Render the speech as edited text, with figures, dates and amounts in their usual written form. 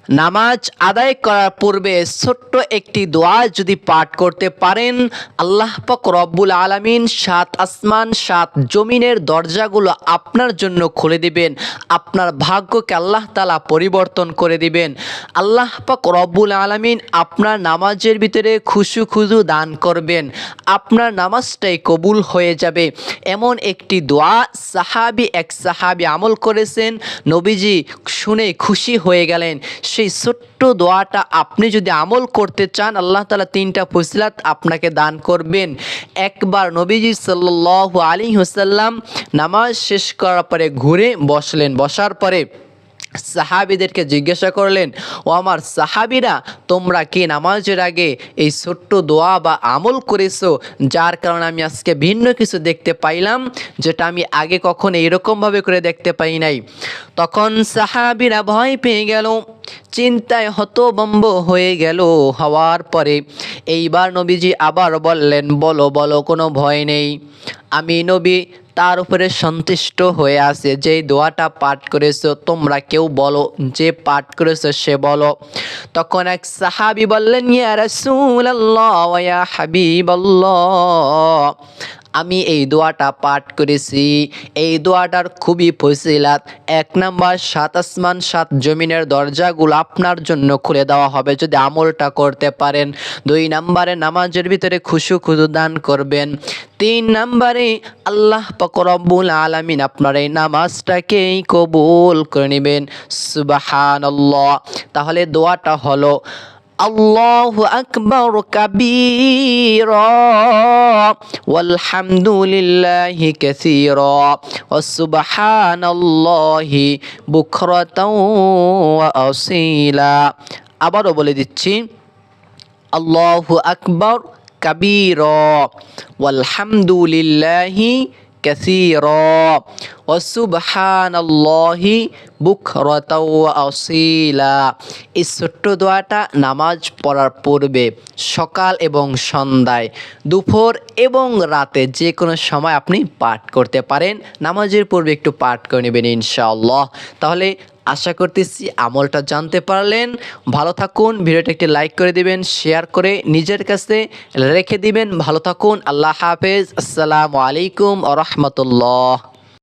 নামাজ আদায় করার পূর্বে ছোট্ট একটি দোয়া যদি পাঠ করতে পারেন, আল্লাহ পাক রব্বুল আলামিন 7 আসমান 7 জমিনের দরজাগুলো আপনার জন্য খুলে দিবেন। আপনার ভাগ্যকে আল্লাহ তাআলা পরিবর্তন করে দিবেন। আল্লাহ পাক রব্বুল আলামিন আপনার নামাজের ভিতরে খুশু দান করবেন। আপনার নামাজটাই কবুল হয়ে যাবে। এমন একটি দোয়া এক সাহাবী আমল করেছেন, নবীজি শুনে খুশি হয়ে গেলেন। সেই ছোট্ট দোয়াটা আপনি যদি আমল করতে চান, আল্লাহ তাআলা 3টা ফজিলত আপনাকে দান করবেন। একবার নবীজি সাল্লাল্লাহু আলাইহি ওয়াসাল্লাম নামাজ শেষ করার পরে ঘুরে বসলেন। বসার পরে সাহাবীদেরকে জিজ্ঞাসা করলেন, ও আমার সাহাবীরা, তোমরা কি নামাজের আগে এই ছোট্ট দোয়া বা আমল করেছো, যার কারণে আমি আজকে ভিন্ন কিছু দেখতে পাইলাম, যেটা আমি আগে কখনো এরকমভাবে করে দেখতে পাই নাই। তখন সাহাবীরা ভয় পেয়ে গেল, চিন্তায় হতভম্ব হয়ে গেল। হওয়ার পরে এইবার নবীজি আবার বললেন, বলো বলো, কোনো ভয় নেই, আমি নবী তার উপরে সন্তুষ্ট হয়ে আছে। যেই দোয়াটা পাঠ করেছো তোমরা কেউ বলো, যে পাঠ করেছো সে বলো। তখন এক সাহাবী বললেন, ইয়া রাসূলুল্লাহ ওয়া ইয়া হাবিবাল্লাহ, আমি এই দোয়াটা পাঠ করেছি। এই দোয়াটার খুবই ফজিলত। 1 নাম্বার, 7 আসমান 7 জমিনের দরজাগুলো আপনার জন্য খুলে দেওয়া হবে যদি আমলটা করতে পারেন। 2 নাম্বারে নামাজের ভিতরে খুশু দান করবেন। 3 নাম্বারে আল্লাহ পাক রব্বুল আলামিন আপনার এই নামাজটাকেই কবুল করে নেবেন। সুবহানাল্লাহ। তাহলে দোয়াটা হলো, আল্লাহু আকবার কাবীরা ওয়ালহামদুলিল্লাহি কাসীরা ওয়া সুবহানাল্লাহি বুকরাতাও ওয়া আসীলা। আবারও বলে দিচ্ছি, আল্লাহু আকবার কাবীরা ওয়ালহামদুলিল্লাহি কাসীরা ওয়া সুবহানাল্লাহি বুকরাতাও ওয়া আসীলা। এই ছোট্ট দোয়াটা নামাজ পড়ার পূর্বে সকাল এবং সন্ধ্যায়, দুপুর এবং রাতে যে কোনো সময় আপনি পাঠ করতে পারেন। নামাজের পূর্বে একটু পাঠ করে নেবেন ইনশাআল্লাহ। তাহলে আশা করতেছি আমলটা জানতে পারলেন। ভালো থাকুন। ভিডিওটা একটি লাইক করে দিবেন, শেয়ার করে নিজের কাছে রেখে দিবেন। ভালো থাকুন। আল্লাহ হাফেজ। আসসালামু আলাইকুম ওয়া রাহমাতুল্লাহ।